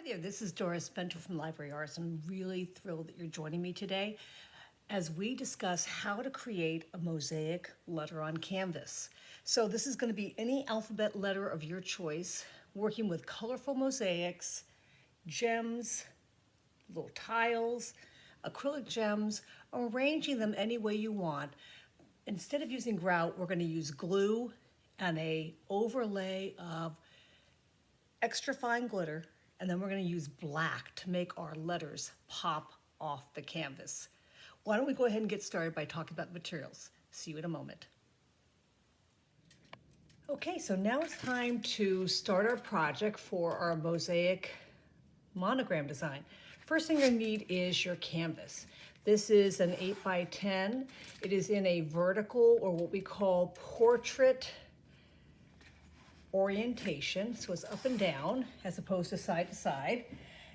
Hi there, this is Doris Benter from Library Arts. I'm really thrilled that you're joining me today as we discuss how to create a mosaic letter on canvas. So this is going to be any alphabet letter of your choice, working with colorful mosaics, gems, little tiles, acrylic gems, arranging them any way you want. Instead of using grout, we're going to use glue and a overlay of extra fine glitter, and then we're going to use black to make our letters pop off the canvas. Why don't we go ahead and get started by talking about the materials. See you in a moment. Okay, so now it's time to start our project for our mosaic monogram design. First thing you're going to need is your canvas. This is an 8 by 10. It is in a vertical, or what we call portrait orientation, so it's up and down as opposed to side.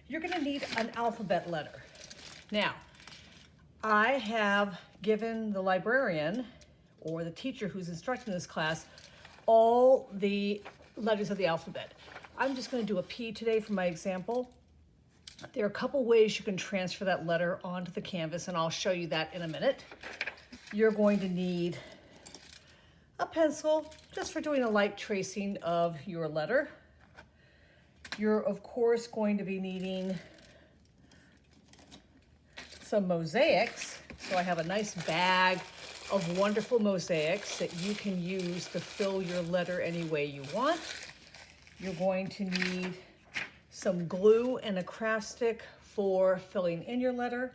You're going to need an alphabet letter. Now, I have given the librarian or the teacher who's instructing this class all the letters of the alphabet. I'm just going to do a P today for my example. There are a couple ways you can transfer that letter onto the canvas, and I'll show you that in a minute. You're going to need a pencil, just for doing a light tracing of your letter. You're, of course, going to be needing some mosaics. So I have a nice bag of wonderful mosaics that you can use to fill your letter any way you want. You're going to need some glue and a craft stick for filling in your letter.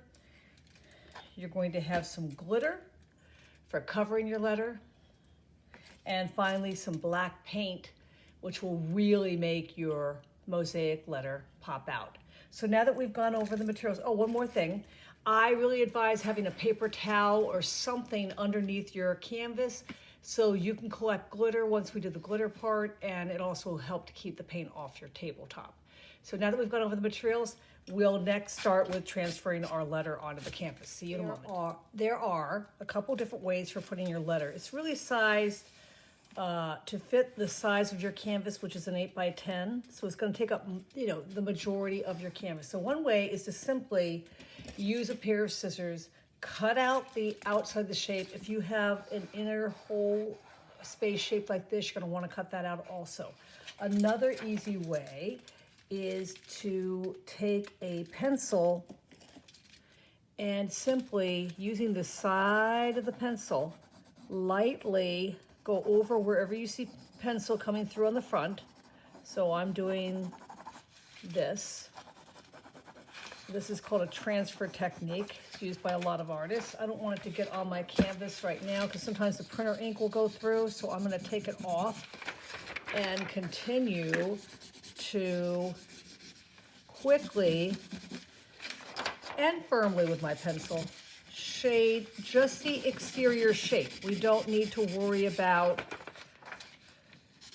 You're going to have some glitter for covering your letter. And finally, some black paint, which will really make your mosaic letter pop out. So now that we've gone over the materials, oh, one more thing. I really advise having a paper towel or something underneath your canvas so you can collect glitter once we do the glitter part, and it also will help to keep the paint off your tabletop. So now that we've gone over the materials, we'll next start with transferring our letter onto the canvas. See you in a moment. There are a couple different ways for putting your letter. It's really sized to fit the size of your canvas, which is an 8 by 10. So it's going to take up, the majority of your canvas. So one way is to simply use a pair of scissors, cut out the outside of the shape. If you have an inner hole space shaped like this, you're going to want to cut that out also. Another easy way is to take a pencil and simply, using the side of the pencil, lightly go over wherever you see pencil coming through on the front. So I'm doing this. This is called a transfer technique. It's used by a lot of artists. I don't want it to get on my canvas right now because sometimes the printer ink will go through. So I'm going to take it off and continue to quickly and firmly with my pencil shade just the exterior shape. We don't need to worry about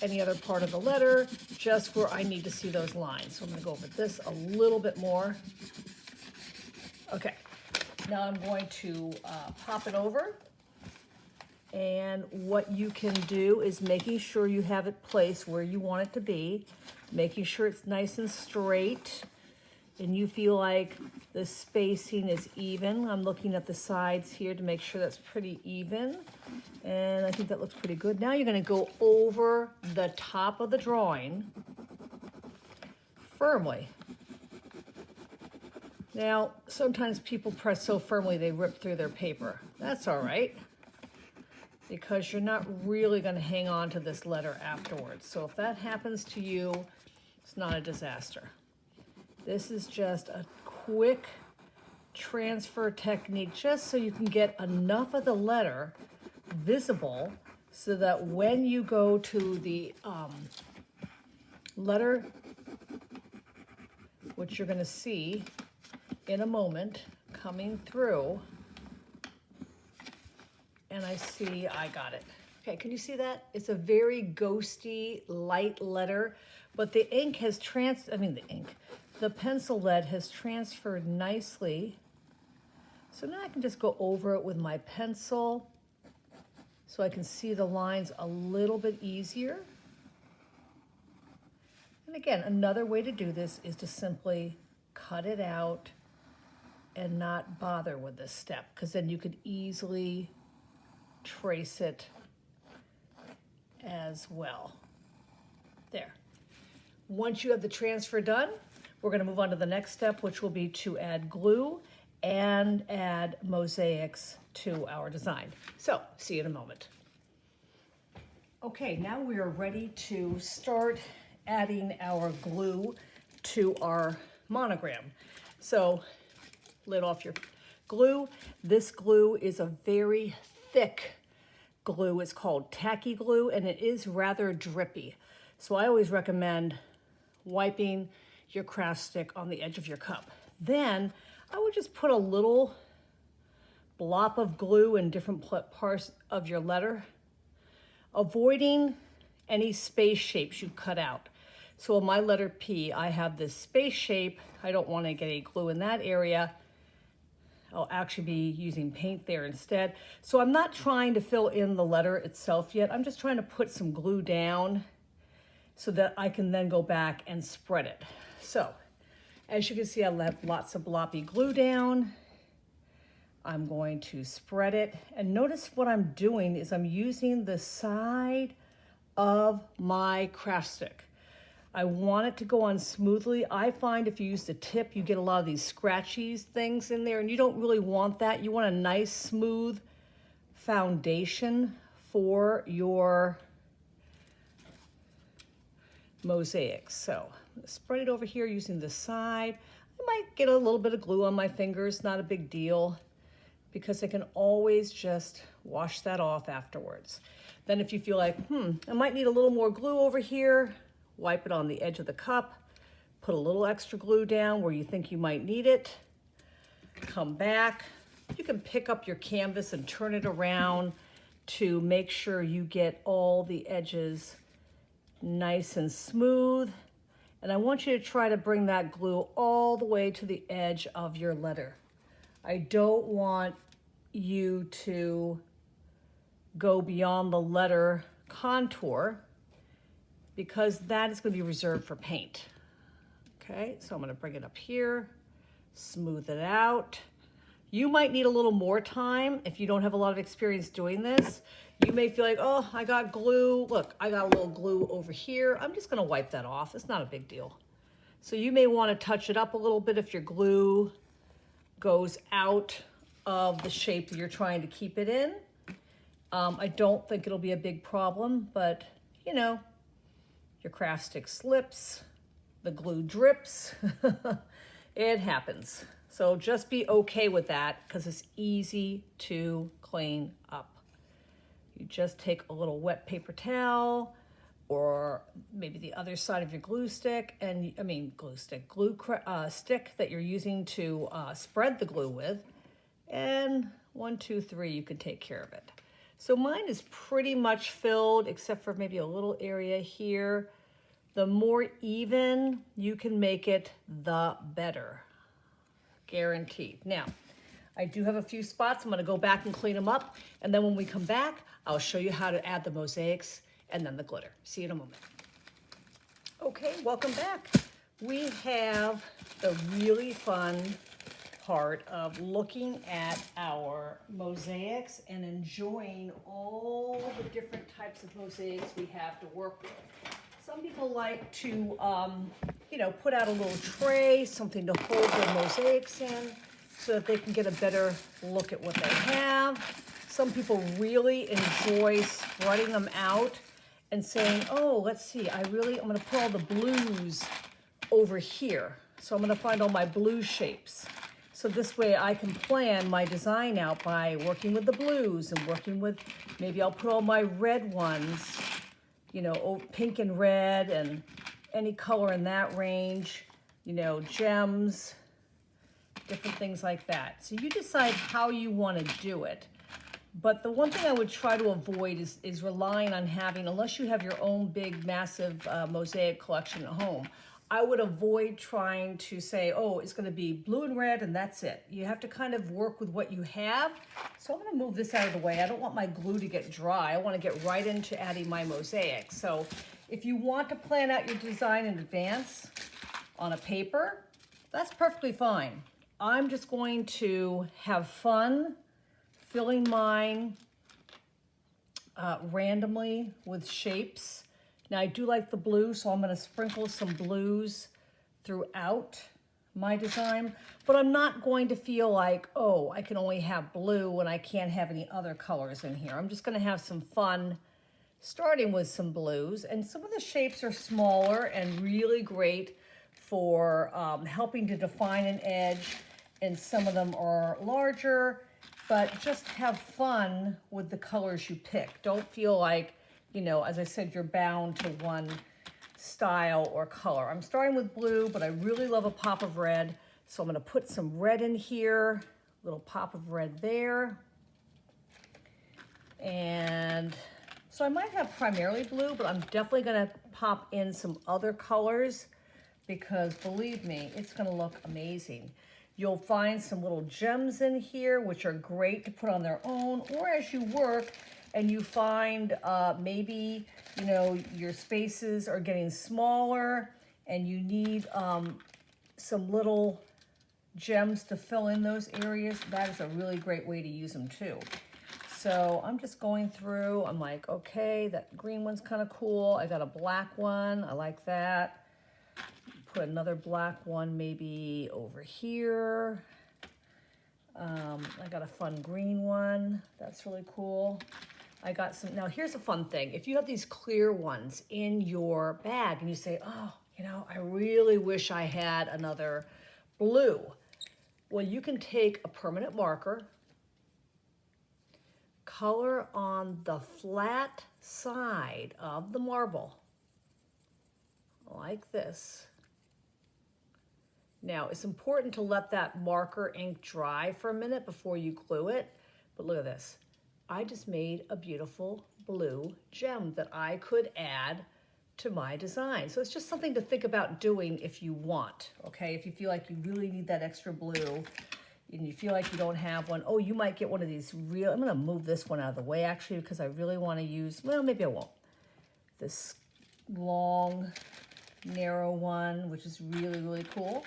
any other part of the letter, just where I need to see those lines. So I'm going to go over this a little bit more. Okay, now I'm going to pop it over. And what you can do is making sure you have it placed where you want it to be, making sure it's nice and straight, and you feel like the spacing is even. I'm looking at the sides here to make sure that's pretty even. And I think that looks pretty good. Now you're going to go over the top of the drawing firmly. Now, sometimes people press so firmly they rip through their paper. That's all right, because you're not really going to hang on to this letter afterwards. So if that happens to you, it's not a disaster. This is just a quick transfer technique just so you can get enough of the letter visible so that when you go to the letter, which you're going to see in a moment coming through, and I see I got it. Okay, can you see that? It's a very ghosty, light letter, but the ink has the pencil lead has transferred nicely. So now I can just go over it with my pencil so I can see the lines a little bit easier. And again, another way to do this is to simply cut it out and not bother with this step, because then you could easily trace it as well. There. Once you have the transfer done, we're going to move on to the next step, which will be to add glue and add mosaics to our design. So, see you in a moment. Okay, now we are ready to start adding our glue to our monogram. So, lid off your glue. This glue is a very thick glue. It's called tacky glue, and it is rather drippy. So I always recommend wiping your craft stick on the edge of your cup. Then I would just put a little blob of glue in different parts of your letter, avoiding any space shapes you've cut out. So on my letter P, I have this space shape. I don't want to get any glue in that area. I'll actually be using paint there instead. So I'm not trying to fill in the letter itself yet. I'm just trying to put some glue down so that I can then go back and spread it. So as you can see, I left lots of bloppy glue down. I'm going to spread it. And notice what I'm doing is I'm using the side of my craft stick. I want it to go on smoothly. I find if you use the tip, you get a lot of these scratchy things in there, and you don't really want that. You want a nice, smooth foundation for your mosaics. So I'm gonna spread it over here using the side. I might get a little bit of glue on my fingers, not a big deal, because I can always just wash that off afterwards. Then if you feel like, I might need a little more glue over here, wipe it on the edge of the cup, put a little extra glue down where you think you might need it, come back. You can pick up your canvas and turn it around to make sure you get all the edges nice and smooth. And I want you to try to bring that glue all the way to the edge of your letter. I don't want you to go beyond the letter contour, because that is going to be reserved for paint. Okay, so I'm going to bring it up here, smooth it out. You might need a little more time if you don't have a lot of experience doing this. You may feel like, oh, I got glue. Look, I got a little glue over here. I'm just going to wipe that off. It's not a big deal. So you may want to touch it up a little bit if your glue goes out of the shape that you're trying to keep it in. I don't think it'll be a big problem, but you know, your craft stick slips, the glue drips, it happens. So just be okay with that, because it's easy to clean up. You just take a little wet paper towel, or maybe the other side of your glue stick, and stick that you're using to spread the glue with, and 1, 2, 3, you can take care of it. So mine is pretty much filled, except for maybe a little area here. The more even you can make it, the better. Guaranteed. Now, I do have a few spots. I'm going to go back and clean them up. And then when we come back, I'll show you how to add the mosaics and then the glitter. See you in a moment. Okay, welcome back. We have the really fun part of looking at our mosaics and enjoying all the different types of mosaics we have to work with. Some people like to, put out a little tray, something to hold their mosaics in so that they can get a better look at what they have. Some people really enjoy spreading them out and saying, oh, let's see, I'm gonna put all the blues over here. So I'm gonna find all my blue shapes. So this way I can plan my design out by working with the blues and working with, maybe I'll put all my red ones, pink and red and any color in that range, gems, different things like that. So you decide how you want to do it. But the one thing I would try to avoid is relying on having, unless you have your own big, massive mosaic collection at home, I would avoid trying to say, oh, it's going to be blue and red and that's it. You have to kind of work with what you have. So I'm going to move this out of the way. I don't want my glue to get dry. I want to get right into adding my mosaic. So If you want to plan out your design in advance on a paper, that's perfectly fine. I'm just going to have fun filling mine randomly with shapes. Now I do like the blue, so I'm going to sprinkle some blues throughout my design, but I'm not going to feel like, oh, I can only have blue and I can't have any other colors in here. I'm just going to have some fun starting with some blues, and some of the shapes are smaller and really great for helping to define an edge, and some of them are larger, but just have fun with the colors you pick. Don't feel like, you know, as I said, you're bound to one style or color. I'm starting with blue, but I really love a pop of red, so I'm going to put some red in here, a little pop of red there, and so I might have primarily blue, but I'm definitely going to pop in some other colors because believe me, it's going to look amazing. You'll find some little gems in here, which are great to put on their own, or as you work and you find maybe, you know, your spaces are getting smaller and you need some little gems to fill in those areas. That is a really great way to use them too. So I'm just going through, I'm like, okay, that green one's kind of cool. I got a black one, I like that. Put another black one maybe over here. I got a fun green one, that's really cool. I got some, now here's a fun thing. If you have these clear ones in your bag and you say, oh, you know, I really wish I had another blue. Well, you can take a permanent marker, color on the flat side of the marble, like this. Now, it's important to let that marker ink dry for a minute before you glue it, but look at this. I just made a beautiful blue gem that I could add to my design. So it's just something to think about doing if you want, okay? If you feel like you really need that extra blue, and you feel like you don't have one, oh, you might get one of these real, I'm gonna move this one out of the way actually because I really wanna use, well, maybe I won't. This long, narrow one, which is really, really cool.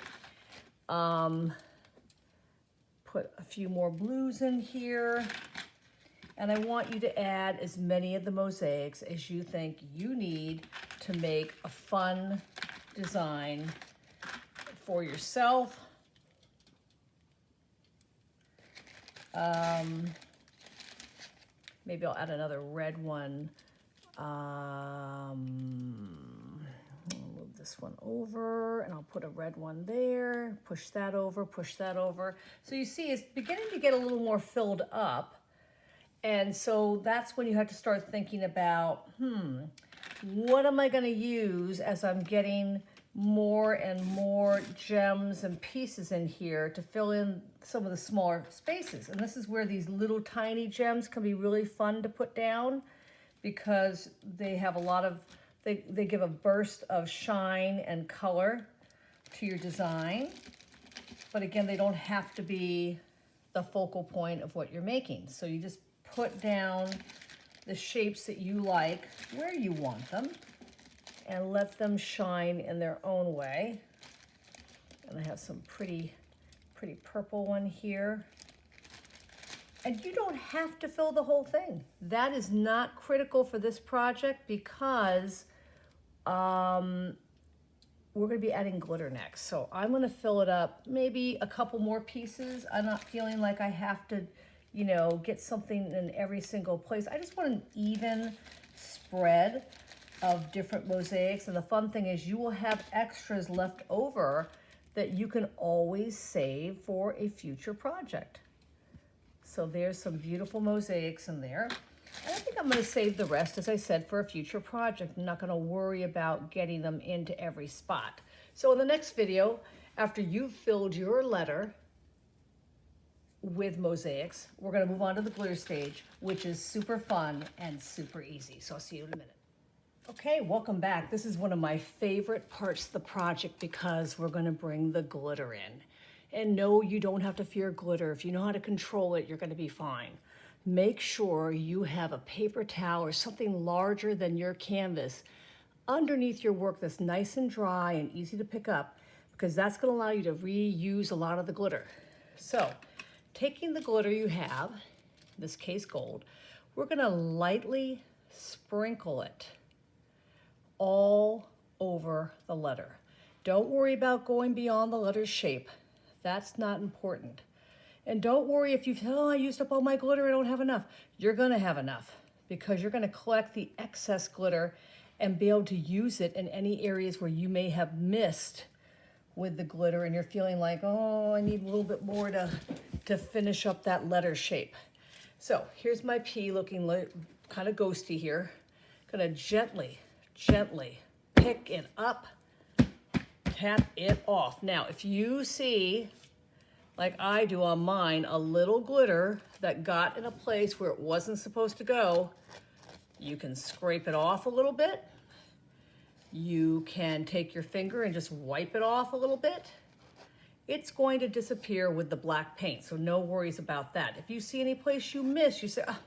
Put a few more blues in here. And I want you to add as many of the mosaics as you think you need to make a fun design for yourself. Maybe I'll add another red one. I'll move this one over and I'll put a red one there, push that over, push that over. So you see it's beginning to get a little more filled up. And so that's when you have to start thinking about, what am I going to use as I'm getting more and more gems and pieces in here to fill in some of the smaller spaces. And this is where these little tiny gems can be really fun to put down because they have a lot of, they give a burst of shine and color to your design. But again, they don't have to be the focal point of what you're making. So you just put down the shapes that you like where you want them and let them shine in their own way. And I have some pretty purple one here. And you don't have to fill the whole thing. That is not critical for this project because we're gonna be adding glitter next. So I'm gonna fill it up, maybe a couple more pieces. I'm not feeling like I have to, you know, get something in every single place. I just want an even spread of different mosaics. And the fun thing is you will have extras left over that you can always save for a future project. So there's some beautiful mosaics in there. And I think I'm gonna save the rest, as I said, for a future project. I'm not gonna worry about getting them into every spot. So in the next video, after you've filled your letter with mosaics, we're gonna move on to the glitter stage, which is super fun and super easy. So I'll see you in a minute. Okay, welcome back. This is one of my favorite parts of the project because we're gonna bring the glitter in. And no, you don't have to fear glitter. If you know how to control it, you're gonna be fine. Make sure you have a paper towel or something larger than your canvas underneath your work that's nice and dry and easy to pick up, because that's going to allow you to reuse a lot of the glitter. So taking the glitter you have, in this case gold, we're going to lightly sprinkle it all over the letter. Don't worry about going beyond the letter's shape. That's not important. And don't worry if you feel, oh, I used up all my glitter, I don't have enough. You're going to have enough, because you're going to collect the excess glitter and be able to use it in any areas where you may have missed with the glitter and you're feeling like, oh, I need a little bit more to finish up that letter shape. So here's my P looking kind of ghosty here. Gonna gently pick it up, tap it off. Now, if you see, like I do on mine, a little glitter that got in a place where it wasn't supposed to go, you can scrape it off a little bit. You can take your finger and just wipe it off a little bit. It's going to disappear with the black paint, so no worries about that. If you see any place you miss, you say, oh,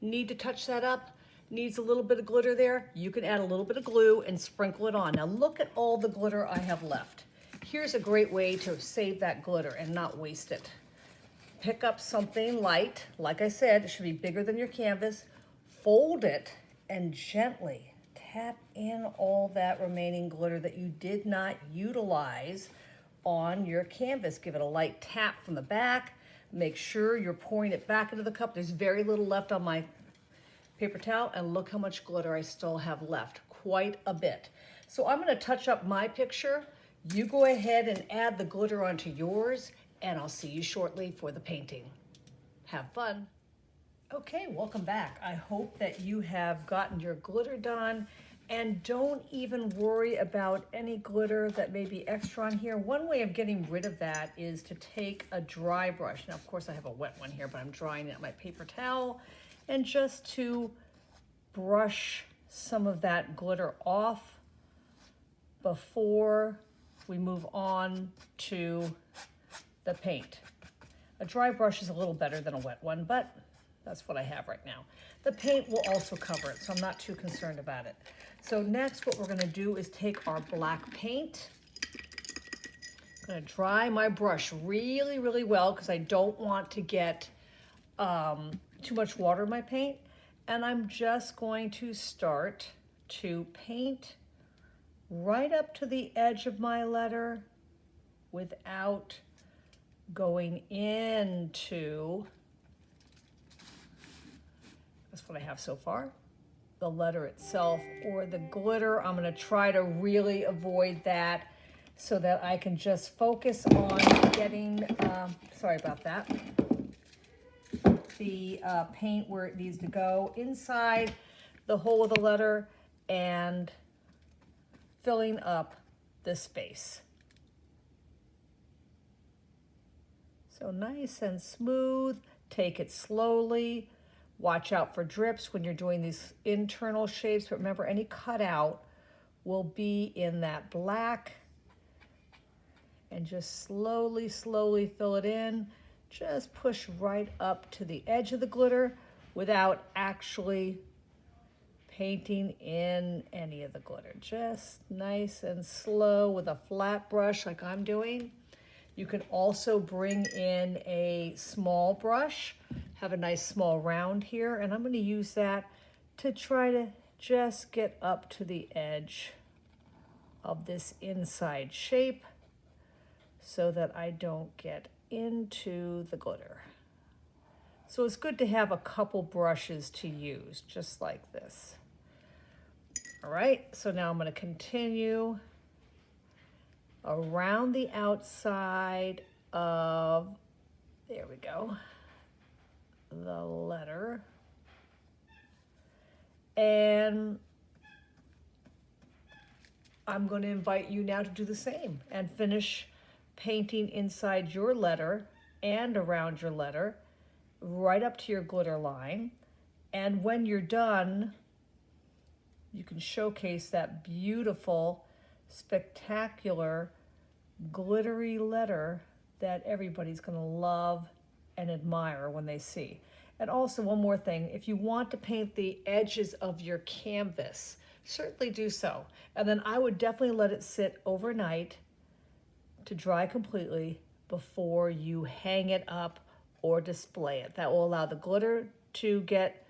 need to touch that up, needs a little bit of glitter there, you can add a little bit of glue and sprinkle it on. Now look at all the glitter I have left. Here's a great way to save that glitter and not waste it. Pick up something light, like I said, it should be bigger than your canvas, fold it, and gently tap in all that remaining glitter that you did not utilize on your canvas. Give it a light tap from the back. Make sure you're pouring it back into the cup. There's very little left on my paper towel, and look how much glitter I still have left. Quite a bit. So I'm going to touch up my picture. You go ahead and add the glitter onto yours, and I'll see you shortly for the painting. Have fun. Okay, welcome back. I hope that you have gotten your glitter done, and don't even worry about any glitter that may be extra on here. One way of getting rid of that is to take a dry brush. Now, of course, I have a wet one here, but I'm drying it on my paper towel, and just to brush some of that glitter off before we move on to the paint. A dry brush is a little better than a wet one, but that's what I have right now. The paint will also cover it, so I'm not too concerned about it. So next, what we're gonna do is take our black paint. I'm gonna dry my brush really, really well, because I don't want to get too much water in my paint. And I'm just going to start to paint right up to the edge of my letter without going into, that's what I have so far, the letter itself or the glitter. I'm going to try to really avoid that so that I can just focus on getting, sorry about that, the paint where it needs to go, inside the hole of the letter and filling up the space. So nice and smooth, take it slowly. Watch out for drips when you're doing these internal shapes, but remember, any cutout will be in that black. And just slowly, slowly fill it in. Just push right up to the edge of the glitter without actually painting in any of the glitter. Just nice and slow with a flat brush like I'm doing. You can also bring in a small brush, have a nice small round here, and I'm going to use that to try to just get up to the edge of this inside shape so that I don't get into the glitter. So it's good to have a couple brushes to use, just like this. All right, so now I'm going to continue around the outside of, there we go, the letter. And I'm going to invite you now to do the same and finish painting inside your letter and around your letter, right up to your glitter line. And when you're done, you can showcase that beautiful, spectacular, glittery letter that everybody's going to love and admire when they see. And also, one more thing, if you want to paint the edges of your canvas certainly do so. And then I would definitely let it sit overnight to dry completely before you hang it up or display it. That will allow the glitter to get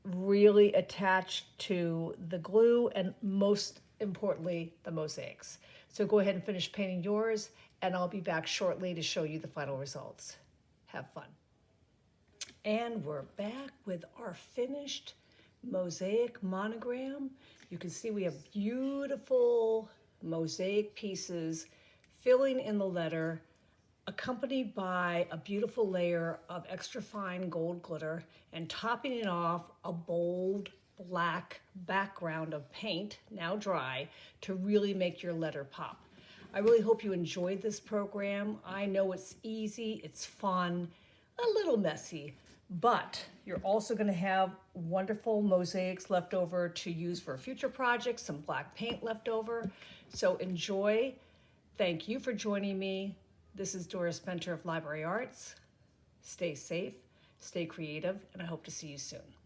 really attached to the glue and most importantly, the mosaics. So go ahead and finish painting yours and I'll be back shortly to show you the final results. Have fun. And we're back with our finished mosaic monogram. You can see we have beautiful mosaic pieces filling in the letter, accompanied by a beautiful layer of extra fine gold glitter and topping it off a bold black background of paint, now dry, to really make your letter pop. I really hope you enjoyed this program. I know it's easy, it's fun, a little messy, but you're also going to have wonderful mosaics left over to use for future projects, some black paint left over. So enjoy. Thank you for joining me. This is Doris Benter of Library Arts. Stay safe, stay creative, and I hope to see you soon.